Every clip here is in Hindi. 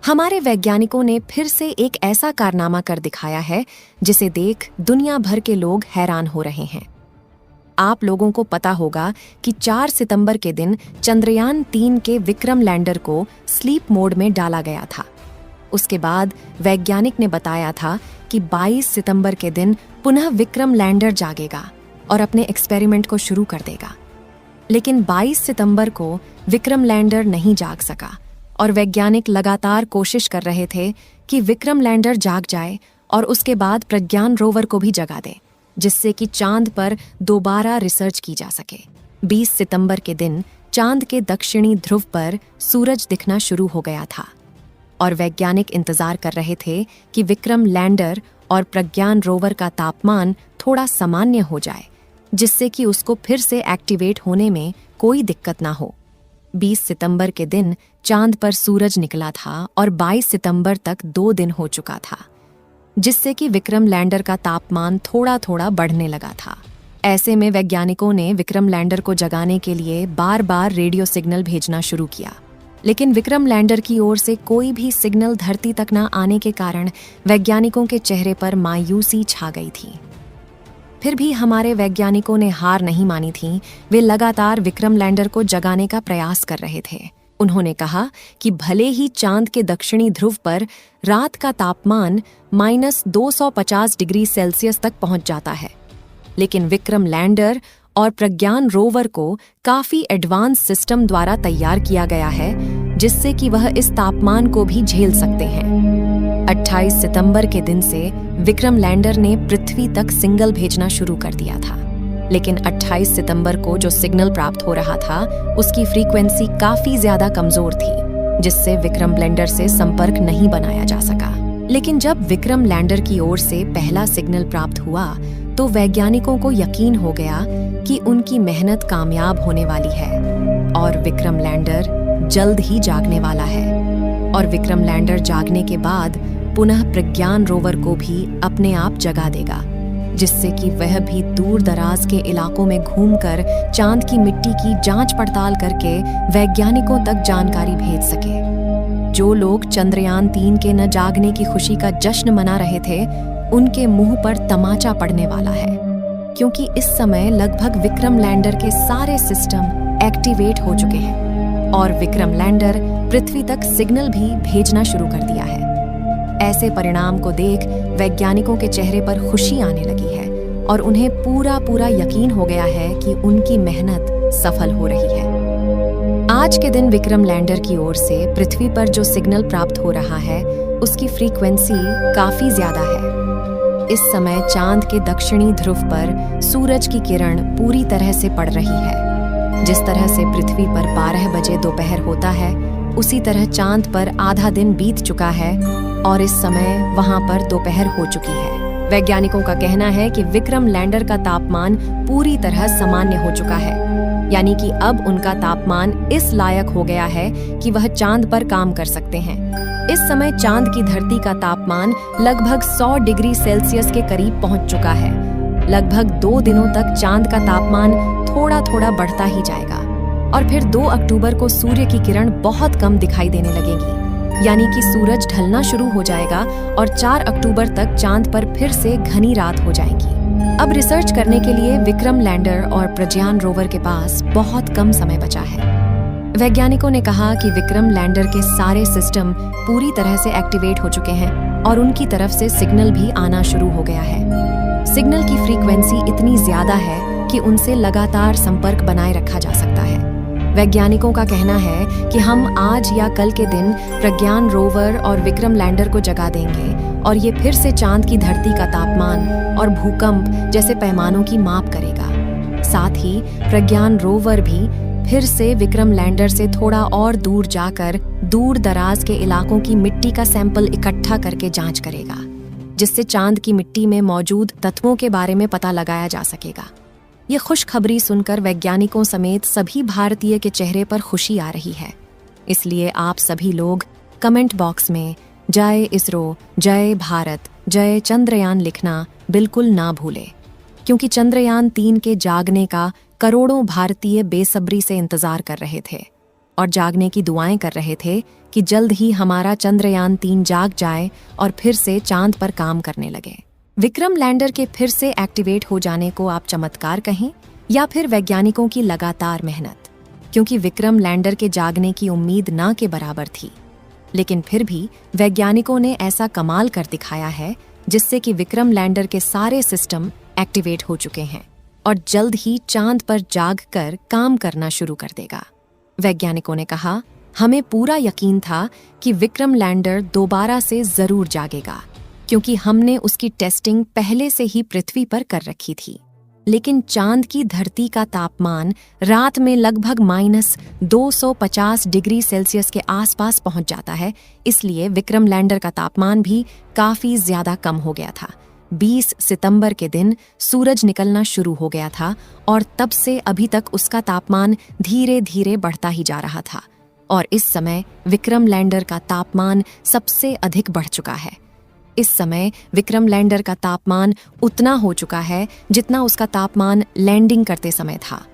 हमारे वैज्ञानिकों ने फिर से एक ऐसा कारनामा कर दिखाया है जिसे देख दुनिया भर के लोग हैरान हो रहे हैं। आप लोगों को पता होगा कि 4 सितंबर के दिन चंद्रयान 3 के विक्रम लैंडर को स्लीप मोड में डाला गया था। उसके बाद वैज्ञानिक ने बताया था कि 22 सितंबर के दिन पुनः विक्रम लैंडर जागेगा और अपने एक्सपेरिमेंट को शुरू कर देगा। लेकिन 22 सितंबर को विक्रम लैंडर नहीं जाग सका और वैज्ञानिक लगातार कोशिश कर रहे थे कि विक्रम लैंडर जाग जाए और उसके बाद प्रज्ञान रोवर को भी जगा दे, जिससे कि चांद पर दोबारा रिसर्च की जा सके। 20 सितंबर के दिन चांद के दक्षिणी ध्रुव पर सूरज दिखना शुरू हो गया था और वैज्ञानिक इंतजार कर रहे थे कि विक्रम लैंडर और प्रज्ञान रोवर का तापमान थोड़ा सामान्य हो जाए, जिससे कि उसको फिर से एक्टिवेट होने में कोई दिक्कत ना हो। 20 सितंबर के दिन चांद पर सूरज निकला था और 22 सितंबर तक 2 दिन हो चुका था, जिससे कि विक्रम लैंडर का तापमान थोड़ा थोड़ा बढ़ने लगा था। ऐसे में वैज्ञानिकों ने विक्रम लैंडर को जगाने के लिए बार बार रेडियो सिग्नल भेजना शुरू किया, लेकिन विक्रम लैंडर की ओर से कोई भी सिग्नल धरती तक न आने के कारण वैज्ञानिकों के चेहरे पर मायूसी छा गई थी। फिर भी हमारे वैज्ञानिकों ने हार नहीं मानी थी। वे लगातार विक्रम लैंडर को जगाने का प्रयास कर रहे थे। उन्होंने कहा कि भले ही चांद के दक्षिणी ध्रुव पर रात का तापमान -250 डिग्री सेल्सियस तक पहुंच जाता है, लेकिन विक्रम लैंडर और प्रज्ञान रोवर को काफी एडवांस सिस्टम द्वारा तैयार किया गया है, जिससे कि वह इस तापमान को भी झेल सकते हैं। 28 सितंबर के दिन से विक्रम लैंडर ने पृथ्वी तक सिग्नल भेजना शुरू कर दिया था, लेकिन 28 सितंबर को जो सिग्नल प्राप्त हो रहा था उसकी फ्रीक्वेंसी काफी ज्यादा कमजोर थी, जिससे विक्रम लैंडर से संपर्क नहीं बनाया जा सका। लेकिन जब विक्रम लैंडर की ओर से पहला सिग्नल प्राप्त हुआ तो वैज्ञानिकों को यकीन हो गया कि उनकी मेहनत कामयाब होने वाली है और विक्रम लैंडर जल्द ही जागने वाला है। और विक्रम लैंडर जागने के बाद पुनः प्रज्ञान रोवर को भी अपने आप जगा देगा, जिससे कि वह भी दूर दराज के इलाकों में घूमकर चांद की मिट्टी की जांच पड़ताल करके वैज्ञानिकों तक जानकारी भेज सके। जो लोग चंद्रयान 3 के न जागने की खुशी का जश्न मना रहे थे, उनके मुंह पर तमाचा पड़ने वाला है, क्योंकि इस समय लगभग विक्रम लैंडर के सारे सिस्टम एक्टिवेट हो चुके हैं और विक्रम लैंडर पृथ्वी तक सिग्नल भी भेजना शुरू कर दिया है। ऐसे परिणाम को देख वैज्ञानिकों के चेहरे पर खुशी आने लगी है और उन्हें पूरा यकीन हो गया है कि उनकी मेहनत सफल हो रही है। आज के दिन विक्रम लैंडर की ओर से पृथ्वी पर जो सिग्नल प्राप्त हो रहा है उसकी फ्रीक्वेंसी काफी ज्यादा है। इस समय चांद के दक्षिणी ध्रुव पर सूरज की किरण पूरी तरह से पड़ रही है। जिस तरह से पृथ्वी पर 12 बजे दोपहर होता है, उसी तरह चांद पर आधा दिन बीत चुका है और इस समय वहां पर दोपहर हो चुकी है। वैज्ञानिकों का कहना है कि विक्रम लैंडर का तापमान पूरी तरह सामान्य हो चुका है, यानी कि अब उनका तापमान इस लायक हो गया है कि वह चांद पर काम कर सकते हैं। इस समय चांद की धरती का तापमान लगभग 100 डिग्री सेल्सियस के करीब पहुंच चुका है। लगभग 2 दिनों तक चांद का तापमान थोड़ा थोड़ा बढ़ता ही जाएगा और फिर 2 अक्टूबर को सूर्य की किरण बहुत कम दिखाई देने लगेगी, यानी कि सूरज ढलना शुरू हो जाएगा और 4 अक्टूबर तक चांद पर फिर से घनी रात हो जाएगी। अब रिसर्च करने के लिए विक्रम लैंडर और प्रज्ञान रोवर के पास बहुत कम समय बचा है। वैज्ञानिकों ने कहा कि विक्रम लैंडर के सारे सिस्टम पूरी तरह से एक्टिवेट हो चुके हैं और उनकी तरफ से सिग्नल भी आना शुरू हो गया है। सिग्नल की फ्रीक्वेंसी इतनी ज्यादा है कि उनसे लगातार संपर्क बनाए रखा जा सकता है। वैज्ञानिकों का कहना है कि हम आज या कल के दिन प्रज्ञान रोवर और विक्रम लैंडर को जगा देंगे और ये फिर से चांद की धरती का तापमान और भूकंप जैसे पैमानों की माप करेगा। साथ ही प्रज्ञान रोवर भी फिर से विक्रम लैंडर से थोड़ा और दूर जाकर दूर दराज के इलाकों की मिट्टी का सैंपल इकट्ठा करके जांच करेगा, जिससे चांद की मिट्टी में मौजूद तत्वों के बारे में पता लगाया जा सकेगा। ये खुशखबरी सुनकर वैज्ञानिकों समेत सभी भारतीय के चेहरे पर खुशी आ रही है। इसलिए आप सभी लोग कमेंट बॉक्स में जय इसरो, जय भारत, जय चंद्रयान लिखना बिल्कुल ना भूलें, क्योंकि चंद्रयान 3 के जागने का करोड़ों भारतीय बेसब्री से इंतजार कर रहे थे और जागने की दुआएं कर रहे थे कि जल्द ही हमारा चंद्रयान 3 जाग जाए और फिर से चांद पर काम करने लगे। विक्रम लैंडर के फिर से एक्टिवेट हो जाने को आप चमत्कार कहें या फिर वैज्ञानिकों की लगातार मेहनत, क्योंकि विक्रम लैंडर के जागने की उम्मीद ना के बराबर थी। लेकिन फिर भी वैज्ञानिकों ने ऐसा कमाल कर दिखाया है जिससे कि विक्रम लैंडर के सारे सिस्टम एक्टिवेट हो चुके हैं और जल्द ही चांद पर जाग कर काम करना शुरू कर देगा। वैज्ञानिकों ने कहा, हमें पूरा यकीन था कि विक्रम लैंडर दोबारा से जरूर जागेगा, क्योंकि हमने उसकी टेस्टिंग पहले से ही पृथ्वी पर कर रखी थी। लेकिन चांद की धरती का तापमान रात में लगभग -250 डिग्री सेल्सियस के आसपास पहुंच जाता है, इसलिए विक्रम लैंडर का तापमान भी काफी ज्यादा कम हो गया था। 20 सितंबर के दिन सूरज निकलना शुरू हो गया था और तब से अभी तक उसका तापमान धीरे धीरे बढ़ता ही जा रहा था और इस समय विक्रम लैंडर का तापमान सबसे अधिक बढ़ चुका है। इस समय विक्रम लैंडर का तापमान उतना हो चुका है जितना उसका तापमान लैंडिंग करते समय था।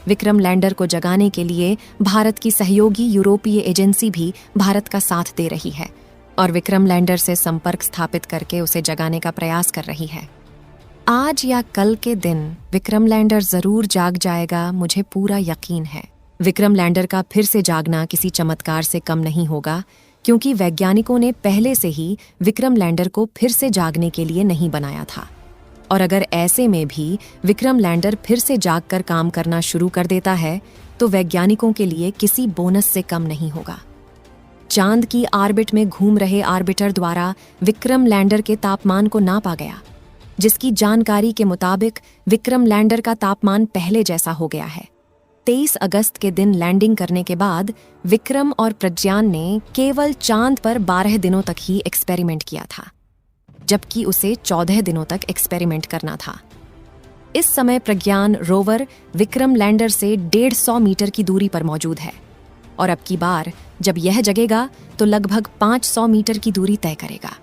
विक्रम लैंडर को जगाने के लिए भारत की सहयोगी यूरोपीय एजेंसी भी भारत का साथ दे रही है और विक्रम लैंडर से संपर्क स्थापित करके उसे जगाने का प्रयास कर रही है। आज या कल के दिन विक्रम लैंडर जरूर जाग जाएगा, मुझे पूरा यकीन है। विक्रम लैंडर का फिर से जागना किसी चमत्कार से कम नहीं होगा, क्योंकि वैज्ञानिकों ने पहले से ही विक्रम लैंडर को फिर से जागने के लिए नहीं बनाया था। और अगर ऐसे में भी विक्रम लैंडर फिर से जागकर काम करना शुरू कर देता है तो वैज्ञानिकों के लिए किसी बोनस से कम नहीं होगा। चांद की ऑर्बिट में घूम रहे ऑर्बिटर द्वारा विक्रम लैंडर के तापमान को नापा गया, जिसकी जानकारी के मुताबिक विक्रम लैंडर का तापमान पहले जैसा हो गया है। 23 अगस्त के दिन लैंडिंग करने के बाद विक्रम और प्रज्ञान ने केवल चांद पर 12 दिनों तक ही एक्सपेरिमेंट किया था, जबकि उसे 14 दिनों तक एक्सपेरिमेंट करना था। इस समय प्रज्ञान रोवर विक्रम लैंडर से 150 मीटर की दूरी पर मौजूद है और अब की बार जब यह जगेगा तो लगभग 500 मीटर की दूरी तय करेगा।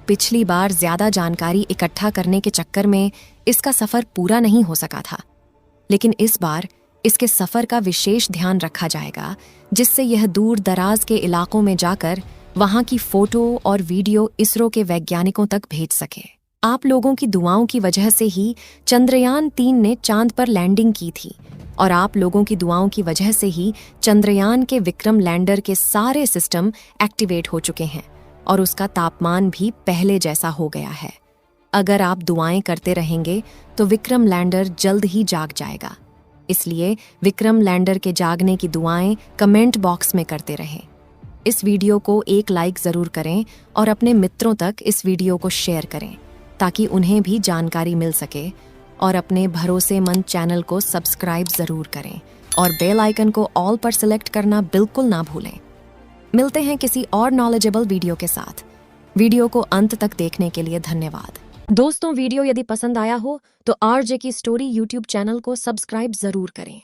पिछली बार ज्यादा जानकारी इकट्ठा करने के चक्कर में इसका सफर पूरा नहीं हो सका था, लेकिन इस बार इसके सफर का विशेष ध्यान रखा जाएगा, जिससे यह दूर दराज के इलाकों में जाकर वहां की फोटो और वीडियो इसरो के वैज्ञानिकों तक भेज सके। आप लोगों की दुआओं की वजह से ही चंद्रयान 3 ने चांद पर लैंडिंग की थी और आप लोगों की दुआओं की वजह से ही चंद्रयान के विक्रम लैंडर के सारे सिस्टम एक्टिवेट हो चुके हैं और उसका तापमान भी पहले जैसा हो गया है। अगर आप दुआएं करते रहेंगे तो विक्रम लैंडर जल्द ही जाग जाएगा, इसलिए विक्रम लैंडर के जागने की दुआएं कमेंट बॉक्स में करते रहें। इस वीडियो को एक लाइक जरूर करें और अपने मित्रों तक इस वीडियो को शेयर करें ताकि उन्हें भी जानकारी मिल सके, और अपने भरोसेमंद चैनल को सब्सक्राइब जरूर करें और बेल आइकन को ऑल पर सिलेक्ट करना बिल्कुल ना भूलें। मिलते हैं किसी और नॉलेजेबल वीडियो के साथ। वीडियो को अंत तक देखने के लिए धन्यवाद। दोस्तों, वीडियो यदि पसंद आया हो तो आरजे की स्टोरी यूट्यूब चैनल को सब्सक्राइब जरूर करें।